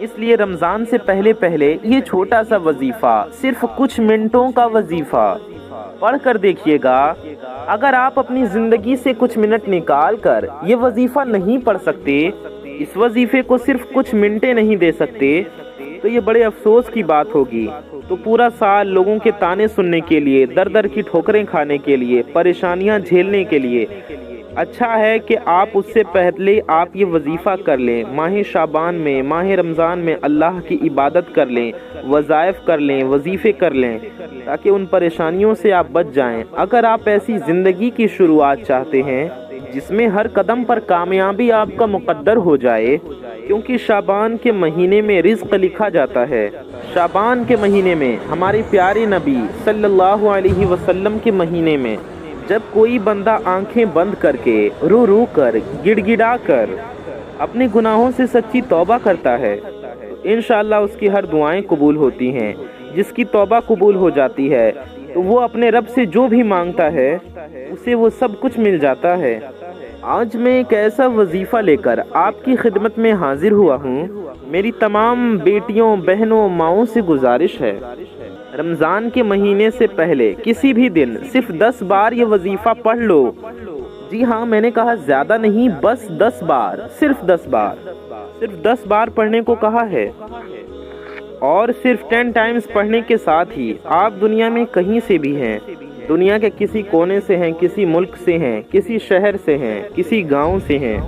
اس لیے رمضان سے پہلے پہلے یہ چھوٹا سا وظیفہ، صرف کچھ منٹوں کا وظیفہ پڑھ کر دیکھیے گا۔ اگر آپ اپنی زندگی سے کچھ منٹ نکال کر یہ وظیفہ نہیں پڑھ سکتے، اس وظیفے کو صرف کچھ منٹیں نہیں دے سکتے، تو یہ بڑے افسوس کی بات ہوگی۔ تو پورا سال لوگوں کے تانے سننے کے لیے، در در کی ٹھوکریں کھانے کے لیے، پریشانیاں جھیلنے کے لیے اچھا ہے کہ آپ اس سے پہلے آپ یہ وظیفہ کر لیں۔ ماہ شعبان میں، ماہ رمضان میں اللہ کی عبادت کر لیں، وظائف کر لیں، وظیفے کر لیں، تاکہ ان پریشانیوں سے آپ بچ جائیں۔ اگر آپ ایسی زندگی کی شروعات چاہتے ہیں جس میں ہر قدم پر کامیابی آپ کا مقدر ہو جائے، کیونکہ شعبان کے مہینے میں رزق لکھا جاتا ہے۔ شعبان کے مہینے میں، ہمارے پیارے نبی صلی اللہ علیہ وسلم کے مہینے میں، جب کوئی بندہ آنکھیں بند کر کے، رو رو کر، گڑ گڑا کر اپنے گناہوں سے سچی توبہ کرتا ہے، انشاءاللہ اس کی ہر دعائیں قبول ہوتی ہیں۔ جس کی توبہ قبول ہو جاتی ہے تو وہ اپنے رب سے جو بھی مانگتا ہے اسے وہ سب کچھ مل جاتا ہے۔ آج میں ایک ایسا وظیفہ لے کر آپ کی خدمت میں حاضر ہوا ہوں۔ میری تمام بیٹیوں، بہنوں، ماؤں سے گزارش ہے، رمضان کے مہینے سے پہلے کسی بھی دن صرف 10 بار یہ وظیفہ پڑھ لو۔ جی ہاں، میں نے کہا زیادہ نہیں، بس 10 بار، صرف 10 بار، صرف 10 بار پڑھنے کو کہا ہے۔ اور صرف 10 ٹائمز پڑھنے کے ساتھ ہی آپ دنیا میں کہیں سے بھی ہیں، دنیا کے کسی کونے سے ہیں، کسی ملک سے ہیں، کسی شہر سے ہیں، کسی گاؤں سے ہیں،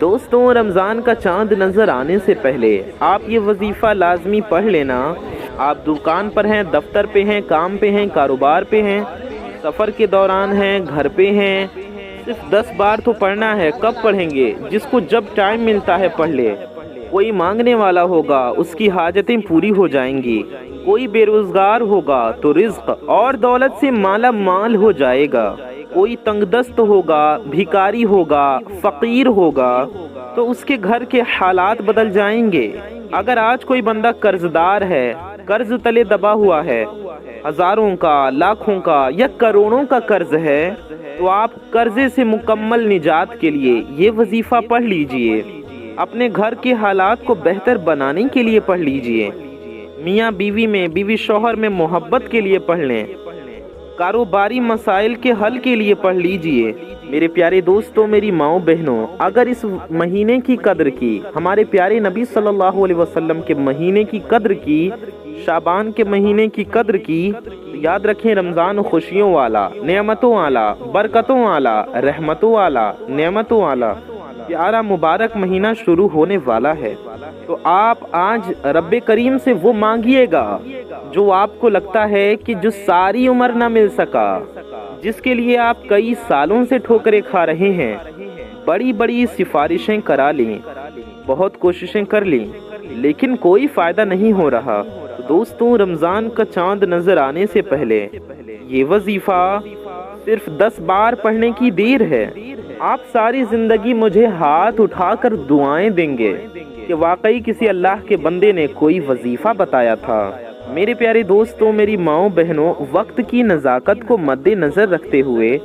دوستوں رمضان کا چاند نظر آنے سے پہلے آپ یہ وظیفہ لازمی پڑھ لینا۔ آپ دکان پر ہیں، دفتر پہ ہیں، کام پہ ہیں، کاروبار پہ ہیں، سفر کے دوران ہیں، گھر پہ ہیں، صرف 10 بار تو پڑھنا ہے۔ کب پڑھیں گے؟ جس کو جب ٹائم ملتا ہے پڑھ لے۔ کوئی مانگنے والا ہوگا اس کی حاجتیں پوری ہو جائیں گی، کوئی بے روزگار ہوگا تو رزق اور دولت سے مالا مال ہو جائے گا، کوئی تنگ دست ہوگا، بھکاری ہوگا، فقیر ہوگا تو اس کے گھر کے حالات بدل جائیں گے۔ اگر آج کوئی بندہ قرضدار ہے، قرض تلے دبا ہوا ہے، ہزاروں کا، لاکھوں کا یا کروڑوں کا قرض ہے، تو آپ قرضے سے مکمل نجات کے لیے یہ وظیفہ پڑھ لیجئے۔ اپنے گھر کے حالات کو بہتر بنانے کے لیے پڑھ لیجئے، میاں بیوی میں، بیوی شوہر میں محبت کے لیے پڑھ لیں، کاروباری مسائل کے حل کے لیے پڑھ لیجئے۔ میرے پیارے دوستوں، میری ماؤں بہنوں، اگر اس مہینے کی قدر کی، ہمارے پیارے نبی صلی اللہ علیہ وسلم کے مہینے کی قدر کی، شعبان کے مہینے کی قدر کی، یاد رکھیں رمضان خوشیوں والا، نعمتوں والا، برکتوں والا، رحمتوں والا، نعمتوں والا پیارا مبارک مہینہ شروع ہونے والا ہے۔ تو آپ آج رب کریم سے وہ مانگیے گا جو آپ کو لگتا ہے کہ جو ساری عمر نہ مل سکا، جس کے لیے آپ کئی سالوں سے ٹھوکریں کھا رہے ہیں، بڑی بڑی سفارشیں کرا لیں، بہت کوششیں کر لیں، لیکن کوئی فائدہ نہیں ہو رہا۔ دوستوں، رمضان کا چاند نظر آنے سے پہلے یہ وظیفہ صرف 10 بار پڑھنے کی دیر ہے۔ آپ ساری زندگی مجھے ہاتھ اٹھا کر دعائیں دیں گے کہ واقعی کسی اللہ کے بندے نے کوئی وظیفہ بتایا تھا۔ میرے پیارے دوستوں، میری ماؤں بہنوں، وقت کی نزاکت کو مد نظر رکھتے ہوئے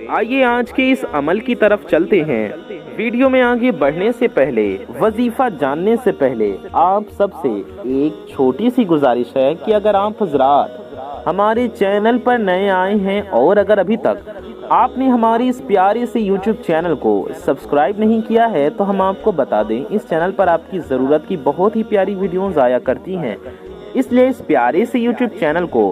آئیے آج کے اس عمل کی طرف چلتے ہیں۔ ویڈیو میں آگے بڑھنے سے پہلے، وظیفہ جاننے سے پہلے آپ سب سے ایک چھوٹی سی گزارش ہے کہ اگر آپ حضرات ہمارے چینل پر نئے آئے ہیں اور اگر ابھی تک آپ نے ہماری اس پیارے سے یوٹیوب چینل کو سبسکرائب نہیں کیا ہے تو ہم آپ کو بتا دیں، اس چینل پر آپ کی ضرورت کی بہت ہی پیاری ویڈیوز آیا کرتی ہیں، اس لیے اس پیارے سے یوٹیوب چینل کو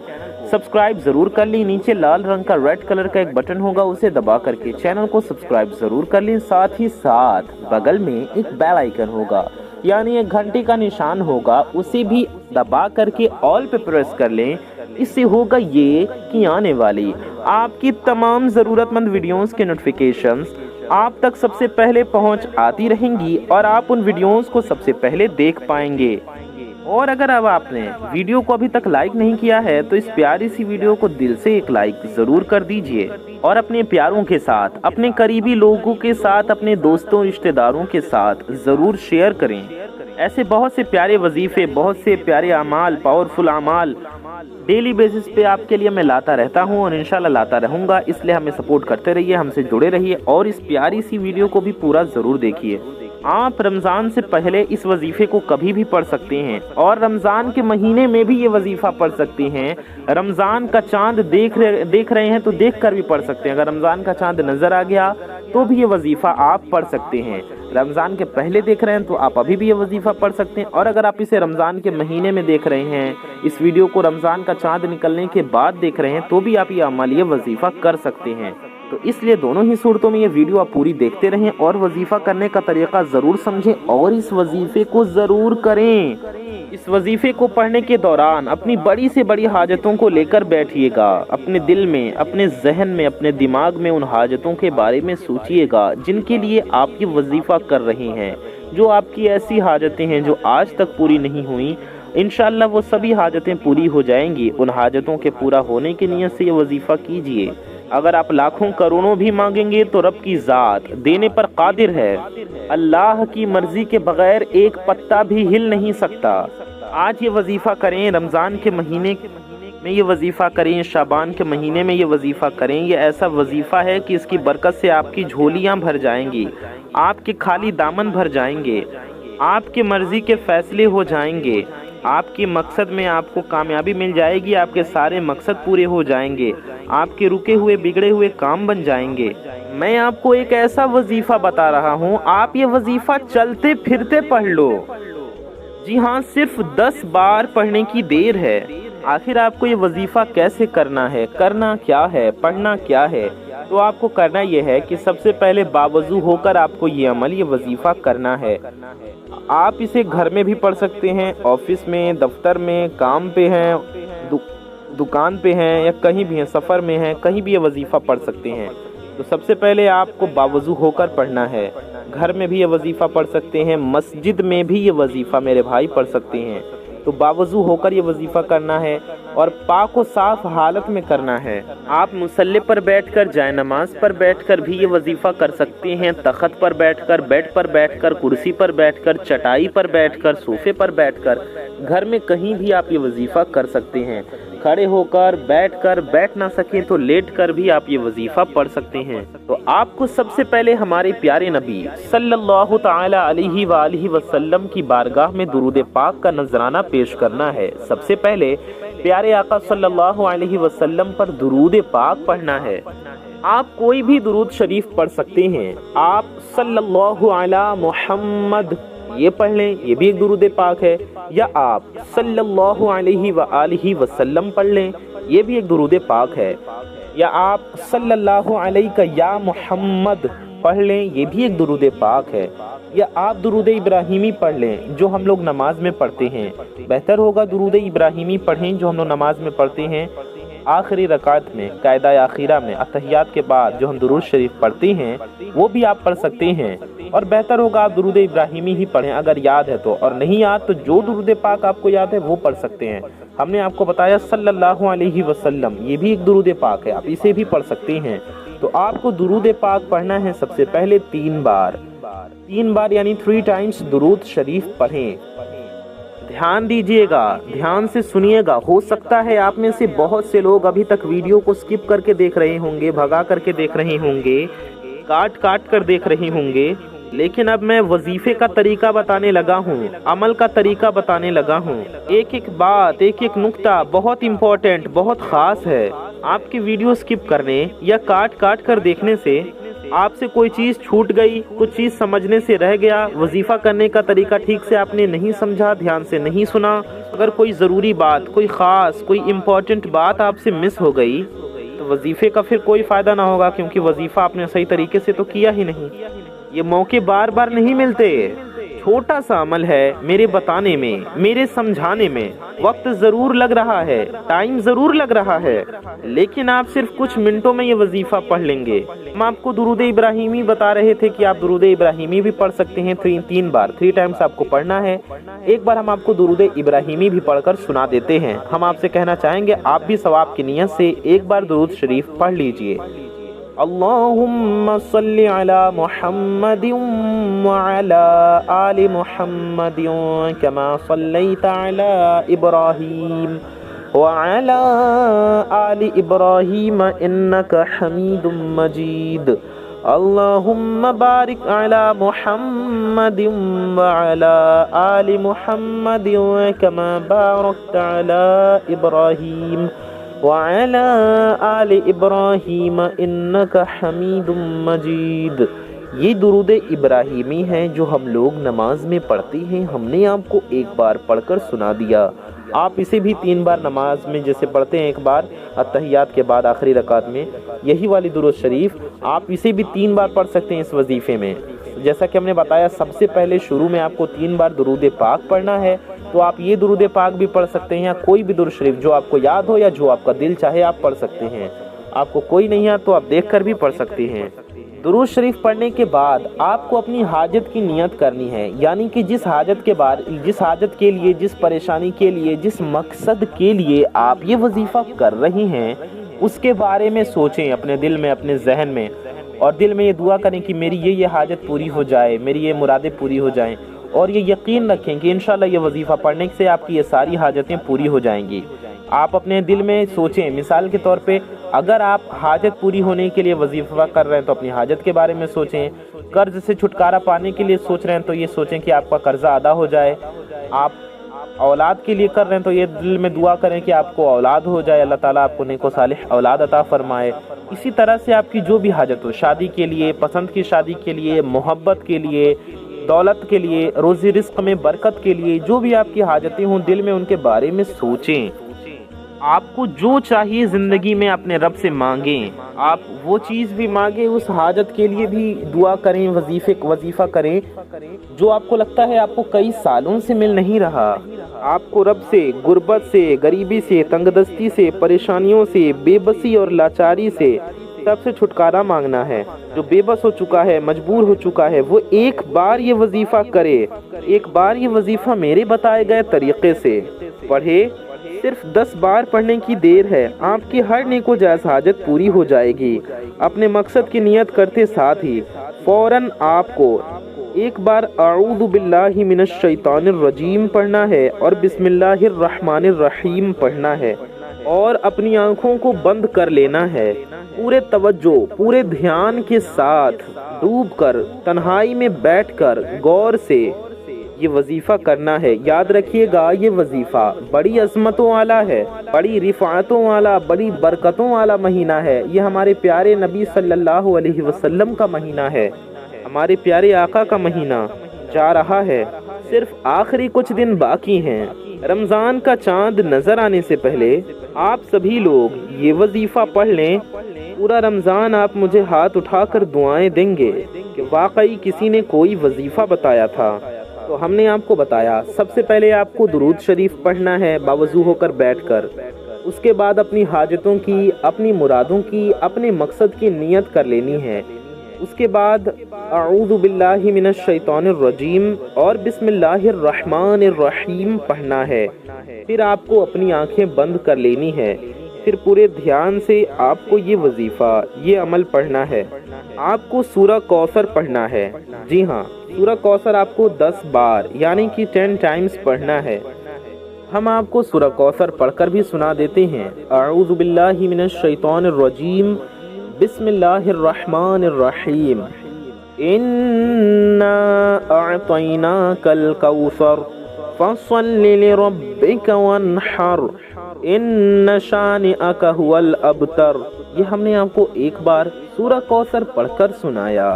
سبسکرائب ضرور کر لیں۔ نیچے لال رنگ کا ریڈ کلر کا ایک بٹن ہوگا، اسے دبا کر کے چینل کو سبسکرائب ضرور کر لیں۔ ساتھ ہی ساتھ بغل میں ایک بیل آئیکن ہوگا، یعنی ایک گھنٹی کا نشان ہوگا، اسے بھی دبا کر کے آل پہ پریس کر لیں۔ اس سے ہوگا یہ کہ آنے والی آپ کی تمام ضرورت مند ویڈیوز کے نوٹیفیکیشنز آپ تک سب سے پہلے پہنچ آتی رہیں گی اور آپ ان ویڈیوز کو سب سے پہلے دیکھ پائیں گے۔ اور اگر اب آپ نے ویڈیو کو ابھی تک لائک نہیں کیا ہے تو اس پیاری سی ویڈیو کو دل سے ایک لائک ضرور کر دیجئے اور اپنے پیاروں کے ساتھ، اپنے قریبی لوگوں کے ساتھ، اپنے دوستوں رشتہ داروں کے ساتھ ضرور شیئر کریں۔ ایسے بہت سے پیارے وظیفے، بہت سے پیارے اعمال، پاورفل اعمال ڈیلی بیسس پہ آپ کے لیے میں لاتا رہتا ہوں اور انشاءاللہ لاتا رہوں گا، اس لیے ہمیں سپورٹ کرتے رہیے، ہم سے جڑے رہیے اور اس پیاری سی ویڈیو کو بھی پورا ضرور دیکھیے۔ آپ رمضان سے پہلے اس وظیفے کو کبھی بھی پڑھ سکتے ہیں اور رمضان کے مہینے میں بھی یہ وظیفہ پڑھ سکتے ہیں۔ رمضان کا چاند دیکھ رہے ہیں تو دیکھ کر بھی پڑھ سکتے ہیں، اگر رمضان کا چاند نظر آ گیا تو بھی یہ وظیفہ آپ پڑھ سکتے ہیں۔ رمضان کے پہلے دیکھ رہے ہیں تو آپ ابھی بھی یہ وظیفہ پڑھ سکتے ہیں، اور اگر آپ اسے رمضان کے مہینے میں دیکھ رہے ہیں، اس ویڈیو کو رمضان کا چاند نکلنے کے بعد دیکھ رہے ہیں، تو بھی آپ یہ عمل، یہ وظیفہ کر سکتے ہیں۔ تو اس لیے دونوں ہی صورتوں میں یہ ویڈیو آپ پوری دیکھتے رہیں اور وظیفہ کرنے کا طریقہ ضرور سمجھیں اور اس وظیفے کو ضرور کریں۔ اس وظیفے کو پڑھنے کے دوران اپنی بڑی سے بڑی حاجتوں کو لے کر بیٹھیے گا، اپنے دل میں، اپنے ذہن میں، اپنے دماغ میں ان حاجتوں کے بارے میں سوچیے گا جن کے لیے آپ یہ وظیفہ کر رہے ہیں۔ جو آپ کی ایسی حاجتیں ہیں جو آج تک پوری نہیں ہوئیں، انشاءاللہ وہ سبھی حاجتیں پوری ہو جائیں گی۔ ان حاجتوں کے پورا ہونے کی نیت سے یہ وظیفہ کیجئے۔ اگر آپ لاکھوں کروڑوں بھی مانگیں گے تو رب کی ذات دینے پر قادر ہے۔ اللہ کی مرضی کے بغیر ایک پتا بھی ہل نہیں سکتا۔ آج یہ وظیفہ کریں، رمضان کے مہینے میں یہ وظیفہ کریں، شعبان کے مہینے میں یہ وظیفہ کریں۔ یہ ایسا وظیفہ ہے کہ اس کی برکت سے آپ کی جھولیاں بھر جائیں گی، آپ کے خالی دامن بھر جائیں گے، آپ کی مرضی کے فیصلے ہو جائیں گے، آپ کے مقصد میں آپ کو کامیابی مل جائے گی، آپ کے سارے مقصد پورے ہو جائیں گے، آپ کے رکے ہوئے بگڑے ہوئے کام بن جائیں گے۔ میں آپ کو ایک ایسا وظیفہ بتا رہا ہوں، آپ یہ وظیفہ چلتے پھرتے پڑھ لو۔ جی ہاں، صرف 10 بار پڑھنے کی دیر ہے۔ آخر آپ کو یہ وظیفہ کیسے کرنا ہے، کرنا کیا ہے، پڑھنا کیا ہے؟ تو آپ کو کرنا یہ ہے کہ سب سے پہلے باوضو ہو کر آپ کو یہ عمل، یہ وظیفہ کرنا ہے۔ آپ اسے گھر میں بھی پڑھ سکتے ہیں، آفس میں، دفتر میں، کام پہ ہیں، دکان پہ ہیں یا کہیں بھی ہیں، سفر میں ہیں، کہیں بھی یہ وظیفہ پڑھ سکتے ہیں۔ تو سب سے پہلے آپ کو باوضو ہو کر پڑھنا ہے۔ گھر میں بھی یہ وظیفہ پڑھ سکتے ہیں، مسجد میں بھی یہ وظیفہ میرے بھائی پڑھ سکتے ہیں۔ تو باوضو ہو کر یہ وظیفہ کرنا ہے اور پاک و صاف حالت میں کرنا ہے۔ آپ مصلی پر بیٹھ کر، جائے نماز پر بیٹھ کر بھی یہ وظیفہ کر سکتے ہیں، تخت پر بیٹھ کر، بیڈ پر بیٹھ کر، کرسی پر بیٹھ کر، چٹائی پر بیٹھ کر، صوفے پر بیٹھ کر، گھر میں کہیں بھی آپ یہ وظیفہ کر سکتے ہیں۔ کھڑے ہو کر، بیٹھ نہ سکیں تو لیٹ کر بھی آپ یہ وظیفہ پڑھ سکتے ہیں۔ تو آپ کو سب سے پہلے ہمارے پیارے نبی صلی اللہ تعالی علیہ وآلہ وسلم کی بارگاہ میں درود پاک کا نذرانہ پیش کرنا ہے۔ سب سے پہلے پیارے آقا صلی اللہ علیہ وسلم پر درود پاک پڑھنا ہے۔ آپ کوئی بھی درود شریف پڑھ سکتے ہیں۔ آپ صلی اللہ علی محمد یہ پڑھ لیں، یہ بھی ایک درود پاک ہے، یا آپ صلی اللہ علیہ وآلہ وسلم پڑھ لیں، یہ بھی ایک درود پاک ہے، یا آپ صلی اللہ علیہ کا یا محمد پڑھ لیں، یہ بھی ایک درود پاک ہے، یا آپ درود ابراہیمی پڑھ لیں جو ہم لوگ نماز میں پڑھتے ہیں۔ بہتر ہوگا درود ابراہیمی پڑھیں جو ہم لوگ نماز میں پڑھتے ہیں، آخری رکعت میں، قاعدہ آخرہ میں، اتحیات کے بعد جو ہم درود شریف پڑھتے ہیں وہ بھی آپ پڑھ سکتے ہیں، اور بہتر ہوگا آپ درود ابراہیمی ہی پڑھیں اگر یاد ہے تو، اور نہیں یاد تو جو درود پاک آپ کو یاد ہے وہ پڑھ سکتے ہیں۔ ہم نے آپ کو بتایا صلی اللہ علیہ وسلم، یہ بھی ایک درود پاک ہے، آپ اسے بھی پڑھ سکتے ہیں۔ تو آپ کو درود پاک پڑھنا ہے سب سے پہلے 3 بار یعنی 3 ٹائمز درود شریف پڑھیں۔ دھیان دیجئے گا، دھیان سے سنیے گا۔ ہو سکتا ہے آپ میں سے بہت سے لوگ ابھی تک ویڈیو کو سکپ کر کے دیکھ رہے ہوں گے، بھگا کر کے دیکھ رہے ہوں گے، کاٹ کر دیکھ رہے ہوں گے، لیکن اب میں وظیفے کا طریقہ بتانے لگا ہوں، عمل کا طریقہ بتانے لگا ہوں۔ ایک ایک بات، ایک ایک نقطہ بہت امپورٹنٹ، بہت خاص ہے۔ آپ کی ویڈیو سکپ کرنے یا کاٹ کر دیکھنے سے آپ سے کوئی چیز چھوٹ گئی، کچھ چیز سمجھنے سے رہ گیا، وظیفہ کرنے کا طریقہ ٹھیک سے آپ نے نہیں سمجھا، دھیان سے نہیں سنا، اگر کوئی ضروری بات، کوئی خاص، کوئی امپورٹنٹ بات آپ سے مس ہو گئی تو وظیفے کا پھر کوئی فائدہ نہ ہوگا، کیونکہ وظیفہ آپ نے صحیح طریقے سے تو کیا ہی نہیں۔ یہ موقع بار بار نہیں ملتے۔ چھوٹا سا عمل ہے، میرے بتانے میں، میرے سمجھانے میں وقت ضرور لگ رہا ہے، ٹائم ضرور لگ رہا ہے، لیکن آپ صرف کچھ منٹوں میں یہ وظیفہ پڑھ لیں گے۔ ہم آپ کو درود ابراہیمی بتا رہے تھے کہ آپ درود ابراہیمی بھی پڑھ سکتے ہیں، 3 بار، 3 ٹائمز آپ کو پڑھنا ہے۔ ایک بار ہم آپ کو درود ابراہیمی بھی پڑھ کر سنا دیتے ہیں۔ ہم آپ سے کہنا چاہیں گے آپ بھی ثواب کی نیت سے ایک بار درود شریف پڑھ لیجئے۔ اللہم صلی علی محمد وعلی آل محمد کما صلیت علی ابراہیم وعلی آل ابراہیم انک حمید مجید اللہم بارک علی محمد وعلی آل محمد کما بارکت علی ابراہیم وعلی آل ابراہیم انک حمید مجید۔ یہ درود ابراہیمی ہے جو ہم لوگ نماز میں پڑھتے ہیں، ہم نے آپ کو ایک بار پڑھ کر سنا دیا۔ آپ اسے بھی 3 بار نماز میں جیسے پڑھتے ہیں، ایک بار التحیات کے بعد آخری رکعت میں یہی والی درود شریف، آپ اسے بھی 3 بار پڑھ سکتے ہیں اس وظیفے میں۔ جیسا کہ ہم نے بتایا سب سے پہلے شروع میں آپ کو 3 بار درود پاک پڑھنا ہے، تو آپ یہ درود پاک بھی پڑھ سکتے ہیں یا کوئی بھی درود شریف جو آپ کو یاد ہو یا جو آپ کا دل چاہے آپ پڑھ سکتے ہیں۔ آپ کو کوئی نہیں آتا تو آپ دیکھ کر بھی پڑھ سکتے ہیں۔ درود شریف پڑھنے کے بعد آپ کو اپنی حاجت کی نیت کرنی ہے، یعنی کہ جس حاجت کے لیے، جس پریشانی کے لیے، جس مقصد کے لیے آپ یہ وظیفہ کر رہی ہیں اس کے بارے میں سوچیں اپنے دل میں، اپنے ذہن میں، اور دل میں یہ دعا کریں کہ میری یہ حاجت پوری ہو جائے، میری یہ مرادیں پوری ہو جائیں، اور یہ یقین رکھیں کہ انشاءاللہ یہ وظیفہ پڑھنے سے آپ کی یہ ساری حاجتیں پوری ہو جائیں گی۔ آپ اپنے دل میں سوچیں، مثال کے طور پہ اگر آپ حاجت پوری ہونے کے لیے وظیفہ کر رہے ہیں تو اپنی حاجت کے بارے میں سوچیں، قرض سے چھٹکارا پانے کے لیے سوچ رہے ہیں تو یہ سوچیں کہ آپ کا قرضہ ادا ہو جائے، آپ اولاد کے لیے کر رہے ہیں تو یہ دل میں دعا کریں کہ آپ کو اولاد ہو جائے، اللہ تعالیٰ آپ کو نیک و صالح اولاد عطا فرمائے۔ اسی طرح سے آپ کی جو بھی حاجت ہو، شادی کے لیے، پسند کی شادی کے لیے، محبت کے لیے، دولت کے لیے، روزی رزق میں برکت کے لیے، جو بھی آپ کی حاجتیں ہوں دل میں ان کے بارے میں سوچیں۔ آپ کو جو چاہیے زندگی میں اپنے رب سے مانگیں، آپ وہ چیز بھی مانگیں، اس حاجت کے لیے بھی دعا کریں، وظیفہ کریں جو آپ کو لگتا ہے آپ کو کئی سالوں سے مل نہیں رہا۔ آپ کو رب سے غربت سے، غریبی سے، تنگ دستی سے، پریشانیوں سے، بے بسی اور لاچاری سے سب سے چھٹکارا مانگنا ہے۔ جو بے بس ہو چکا ہے، مجبور ہو چکا ہے، وہ ایک بار یہ وظیفہ کرے، ایک بار یہ وظیفہ میرے بتائے گئے طریقے سے پڑھے، صرف 10 بار پڑھنے کی دیر ہے، آپ کی ہر نیک و جائز حاجت پوری ہو جائے گی۔ اپنے مقصد کی نیت کرتے ساتھ ہی فوراً آپ کو ایک بار اعوذ باللہ من الشیطان الرجیم پڑھنا ہے اور بسم اللہ الرحمن الرحیم پڑھنا ہے، اور اپنی آنکھوں کو بند کر لینا ہے، پورے توجہ، پورے دھیان کے ساتھ ڈوب کر، تنہائی میں بیٹھ کر غور سے یہ وظیفہ کرنا ہے۔ یاد رکھیے گا یہ وظیفہ بڑی عظمتوں والا ہے، بڑی رفعتوں والا، بڑی برکتوں والا مہینہ ہے۔ یہ ہمارے پیارے نبی صلی اللہ علیہ وسلم کا مہینہ ہے، ہمارے پیارے آقا کا مہینہ جا رہا ہے، صرف آخری کچھ دن باقی ہیں۔ رمضان کا چاند نظر آنے سے پہلے آپ سبھی لوگ یہ وظیفہ پڑھ لیں۔ پورا رمضان آپ مجھے ہاتھ اٹھا کر دعائیں دیں گے کہ واقعی کسی نے کوئی وظیفہ بتایا تھا تو ہم نے آپ کو بتایا۔ سب سے پہلے آپ کو درود شریف پڑھنا ہے باوضو ہو کر بیٹھ کر، اس کے بعد اپنی حاجتوں کی، اپنی مرادوں کی، اپنے مقصد کی نیت کر لینی ہے۔ اس کے بعد اعوذ باللہ من الشیطان الرجیم اور بسم اللہ الرحمن الرحیم پڑھنا ہے۔ پھر آپ کو اپنی آنکھیں بند کر لینی ہے، پھر پورے دھیان سے آپ کو یہ وظیفہ، یہ عمل پڑھنا ہے۔ آپ کو سورہ کوثر پڑھنا ہے، جی ہاں، سورہ کوثر آپ کو 10 بار یعنی کہ 10 ٹائمز پڑھنا ہے۔ ہم آپ کو سورہ کوثر پڑھ کر بھی سنا دیتے ہیں۔ اعوذ باللہ من الشیطان الرجیم، بسم اللہ الرحمن الرحیم، انا اعطیناک الکوثر فصل لربک وانحر ان شانئک هو الابتر۔ یہ ہم نے آپ کو ایک بار سورہ کوثر پڑھ کر سنایا،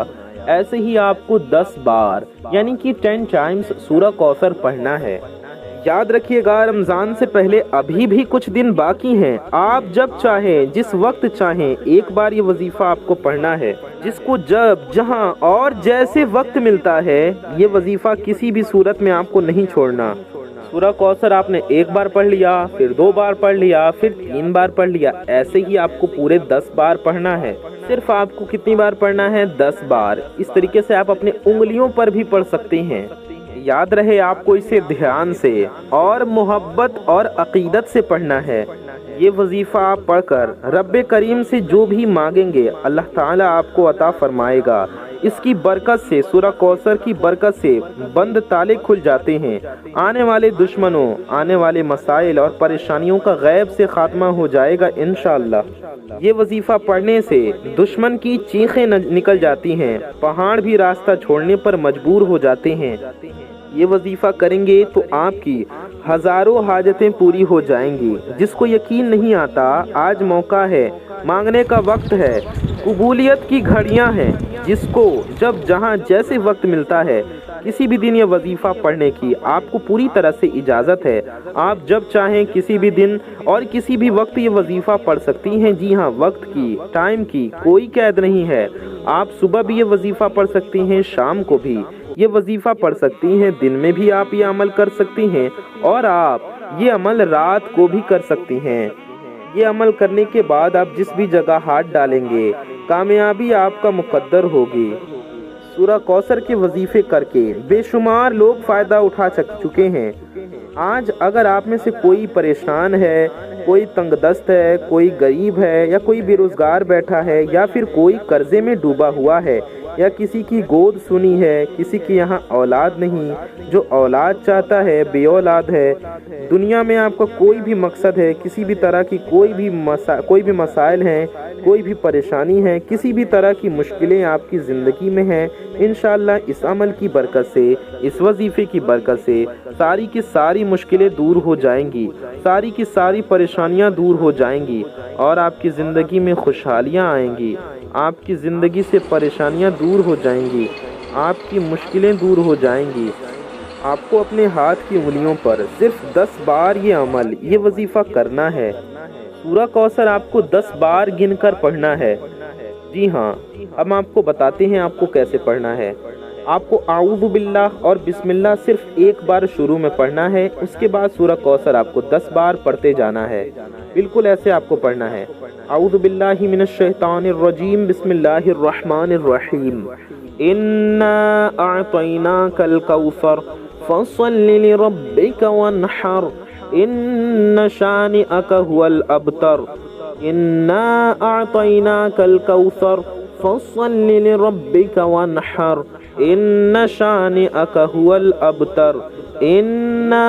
ایسے ہی آپ کو 10 بار یعنی کہ 10 ٹائمز سورہ کوثر پڑھنا ہے۔ یاد رکھیے گا رمضان سے پہلے ابھی بھی کچھ دن باقی ہیں، آپ جب چاہیں، جس وقت چاہیں، ایک بار یہ وظیفہ آپ کو پڑھنا ہے۔ جس کو جب، جہاں اور جیسے وقت ملتا ہے یہ وظیفہ کسی بھی صورت میں آپ کو نہیں چھوڑنا۔ سورہ کوثر آپ نے ایک بار پڑھ لیا، پھر 2 بار پڑھ لیا، پھر 3 بار پڑھ لیا، ایسے ہی آپ کو پورے 10 بار پڑھنا ہے۔ صرف آپ کو کتنی بار پڑھنا ہے؟ 10 بار۔ اس طریقے سے آپ اپنے انگلیوں پر بھی پڑھ سکتے ہیں۔ یاد رہے آپ کو اسے دھیان سے اور محبت اور عقیدت سے پڑھنا ہے۔ یہ وظیفہ آپ پڑھ کر رب کریم سے جو بھی مانگیں گے اللہ تعالیٰ آپ کو عطا فرمائے گا۔ اس کی برکت سے، سورہ کوثر کی برکت سے بند تالے کھل جاتے ہیں، آنے والے دشمنوں، آنے والے مسائل اور پریشانیوں کا غیب سے خاتمہ ہو جائے گا انشاءاللہ۔ یہ وظیفہ پڑھنے سے دشمن کی چیخیں نکل جاتی ہیں، پہاڑ بھی راستہ چھوڑنے پر مجبور ہو جاتے ہیں۔ یہ وظیفہ کریں گے تو آپ کی ہزاروں حاجتیں پوری ہو جائیں گی۔ جس کو یقین نہیں آتا، آج موقع ہے، مانگنے کا وقت ہے، قبولیت کی گھڑیاں ہیں۔ جس کو جب جہاں جیسے وقت ملتا ہے، کسی بھی دن یہ وظیفہ پڑھنے کی آپ کو پوری طرح سے اجازت ہے۔ آپ جب چاہیں کسی بھی دن اور کسی بھی وقت یہ وظیفہ پڑھ سکتی ہیں۔ جی ہاں، وقت کی، ٹائم کی کوئی قید نہیں ہے۔ آپ صبح بھی یہ وظیفہ پڑھ سکتی ہیں، شام کو بھی یہ وظیفہ پڑھ سکتی ہیں، دن میں بھی آپ یہ عمل کر سکتی ہیں، اور آپ یہ عمل رات کو بھی کر سکتی ہیں۔ یہ عمل کرنے کے بعد آپ جس بھی جگہ ہاتھ ڈالیں گے، کامیابی آپ کا مقدر ہوگی۔ سورہ کوثر کے وظیفے کر کے بے شمار لوگ فائدہ اٹھا چکے ہیں۔ آج اگر آپ میں سے کوئی پریشان ہے، کوئی تنگ دست ہے، کوئی غریب ہے، یا کوئی بے روزگار بیٹھا ہے، یا پھر کوئی قرضے میں ڈوبا ہوا ہے، یا کسی کی گود سنی ہے، کسی کی یہاں اولاد نہیں، جو اولاد چاہتا ہے، بے اولاد ہے، دنیا میں آپ کا کوئی بھی مقصد ہے، کسی بھی طرح کی کوئی بھی مسائل ہیں، کوئی بھی پریشانی ہے، کسی بھی طرح کی مشکلیں آپ کی زندگی میں ہیں، انشاءاللہ اس عمل کی برکت سے، اس وظیفے کی برکت سے ساری کی ساری مشکلیں دور ہو جائیں گی، ساری کی ساری پریشانیاں دور ہو جائیں گی، اور آپ کی زندگی میں خوشحالیاں آئیں گی، آپ کی زندگی سے پریشانیاں دور ہو جائیں گی، آپ کی مشکلیں دور ہو جائیں گی۔ آپ کو اپنے ہاتھ کی انگلیوں پر صرف 10 بار یہ عمل، یہ وظیفہ کرنا ہے۔ سورہ کوثر آپ کو 10 بار گن کر پڑھنا ہے۔ جی ہاں، ہم آپ کو بتاتے ہیں آپ کو کیسے پڑھنا ہے۔ آپ کو اعوذ باللہ اور بسم اللہ صرف ایک بار شروع میں پڑھنا ہے، اس کے بعد سورہ کوثر آپ کو 10 بار پڑھتے جانا ہے۔ بالکل ایسے آپ کو پڑھنا ہے۔ اعوذ باللہ من الشیطان الرجیم، بسم اللہ الرحمن الرحیم۔ انا اعطیناک الکوثر فصل لربک وانحر ان شانئک هو الابتر۔ انا اعطیناک الکوثر فصل لربک وانحر ان شانئک هو الابتر۔ انا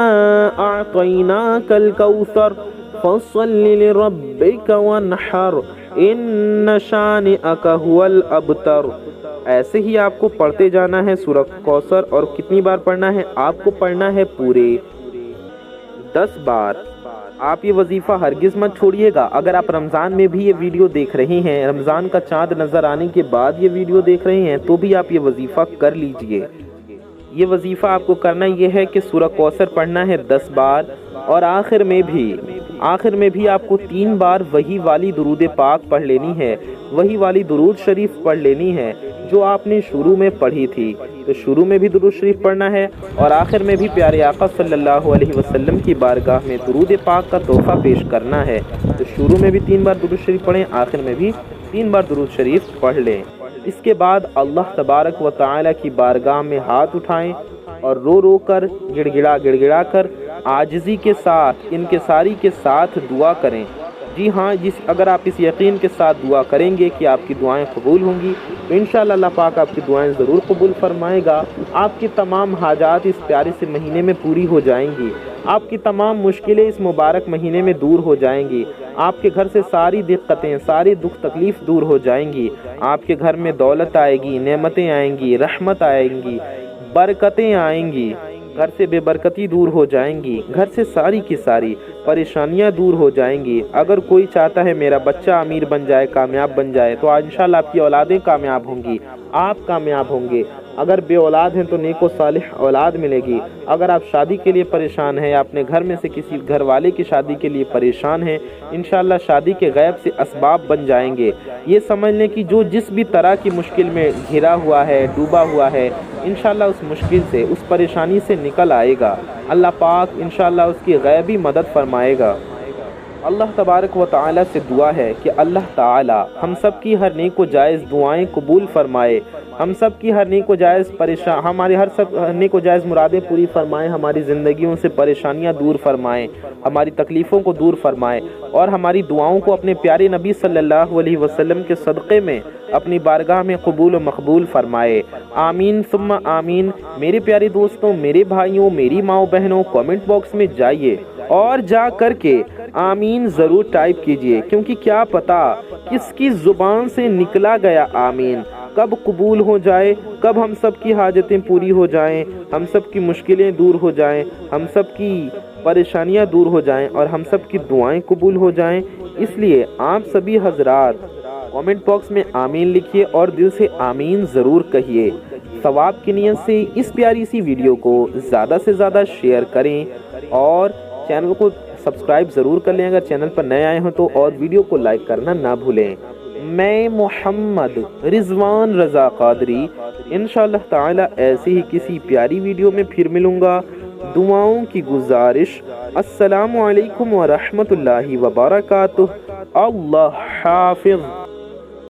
اعطیناک الکوثر فصل لربک وانحر ان شانئک هو الابتر۔ ایسے ہی آپ کو پڑھتے جانا ہے سورہ کوثر، اور کتنی بار پڑھنا ہے؟ آپ کو پڑھنا ہے پورے 10 بار۔ آپ یہ وظیفہ ہرگز مت چھوڑیے گا۔ اگر آپ رمضان میں بھی یہ ویڈیو دیکھ رہے ہیں، رمضان کا چاند نظر آنے کے بعد یہ ویڈیو دیکھ رہے ہیں، تو بھی آپ یہ وظیفہ کر لیجئے۔ یہ وظیفہ آپ کو کرنا یہ ہے کہ سورہ کوثر پڑھنا ہے 10 بار، اور آخر میں بھی آپ کو 3 بار وہی والی درود پاک پڑھ لینی ہے، وہی والی درود شریف پڑھ لینی ہے جو آپ نے شروع میں پڑھی تھی۔ تو شروع میں بھی درود شریف پڑھنا ہے، اور آخر میں بھی پیارے آقا صلی اللہ علیہ وسلم کی بارگاہ میں درود پاک کا تحفہ پیش کرنا ہے۔ تو شروع میں بھی 3 بار درود شریف پڑھیں، آخر میں بھی 3 بار درود شریف پڑھ لیں۔ اس کے بعد اللہ تبارک و تعالی کی بارگاہ میں ہاتھ اٹھائیں، اور رو رو کر، گڑ گڑا کر، عاجزی کے ساتھ، انکساری کے ساتھ دعا کریں۔ جی ہاں، اگر آپ اس یقین کے ساتھ دعا کریں گے کہ آپ کی دعائیں قبول ہوں گی، تو انشاءاللہ اللہ پاک آپ کی دعائیں ضرور قبول فرمائے گا۔ آپ کی تمام حاجات اس پیارے سے مہینے میں پوری ہو جائیں گی، آپ کی تمام مشکلیں اس مبارک مہینے میں دور ہو جائیں گی، آپ کے گھر سے ساری دقتیں، ساری دکھ تکلیف دور ہو جائیں گی، آپ کے گھر میں دولت آئے گی، نعمتیں آئیں گی، رحمت آئیں گی، برکتیں آئیں گی، گھر سے بے برکتی دور ہو جائیں گی، گھر سے ساری کی ساری پریشانیاں دور ہو جائیں گی۔ اگر کوئی چاہتا ہے میرا بچہ امیر بن جائے، کامیاب بن جائے، تو انشاءاللہ آپ کی اولادیں کامیاب ہوں گی، آپ کامیاب ہوں گے۔ اگر بے اولاد ہیں تو نیک و صالح اولاد ملے گی۔ اگر آپ شادی کے لیے پریشان ہیں، اپنے گھر میں سے کسی گھر والے کی شادی کے لیے پریشان ہیں، انشاءاللہ شادی کے غیب سے اسباب بن جائیں گے۔ یہ سمجھ لیں کہ جو جس بھی طرح کی مشکل میں گھرا ہوا ہے، ڈوبا ہوا ہے، انشاءاللہ اس مشکل سے، اس پریشانی سے نکل آئے گا۔ اللہ پاک انشاءاللہ اس کی غیبی مدد فرمائے گا۔ اللہ تبارک و تعالی سے دعا ہے کہ اللہ تعالی ہم سب کی ہر نیک و جائز دعائیں قبول فرمائے، ہم سب کی ہر نیک و جائز ہماری ہر سب نیک و جائز مرادیں پوری فرمائے، ہماری زندگیوں سے پریشانیاں دور فرمائے، ہماری تکلیفوں کو دور فرمائے، اور ہماری دعاؤں کو اپنے پیارے نبی صلی اللہ علیہ وسلم کے صدقے میں اپنی بارگاہ میں قبول و مقبول فرمائے، آمین ثم آمین۔ میرے پیارے دوستوں، میرے بھائیوں، میری ماؤں بہنوں، کامنٹ باکس میں جائیے اور جا کر کے آمین ضرور ٹائپ کیجئے، کیونکہ کیا پتا کس کی زبان سے نکلا گیا آمین کب قبول ہو جائے، کب ہم سب کی حاجتیں پوری ہو جائیں، ہم سب کی مشکلیں دور ہو جائیں، ہم سب کی پریشانیاں دور ہو جائیں، اور ہم سب کی دعائیں قبول ہو جائیں۔ اس لیے آپ سبھی حضرات کامنٹ باکس میں آمین لکھیے اور دل سے آمین ضرور کہیے۔ ثواب کی نیت سے اس پیاری سی ویڈیو کو زیادہ سے زیادہ شیئر کریں اور چینل کو سبسکرائب ضرور کر لیں اگر چینل پر نئے آئے ہوں تو، اور ویڈیو کو لائک کرنا نہ بھولیں۔ میں محمد رضوان رضا قادری انشاءاللہ تعالی ایسی ہی کسی پیاری ویڈیو میں پھر ملوں گا۔ دعاؤں کی گزارش، السلام علیکم ورحمۃ اللہ وبرکاتہ۔ اللہ حافظ۔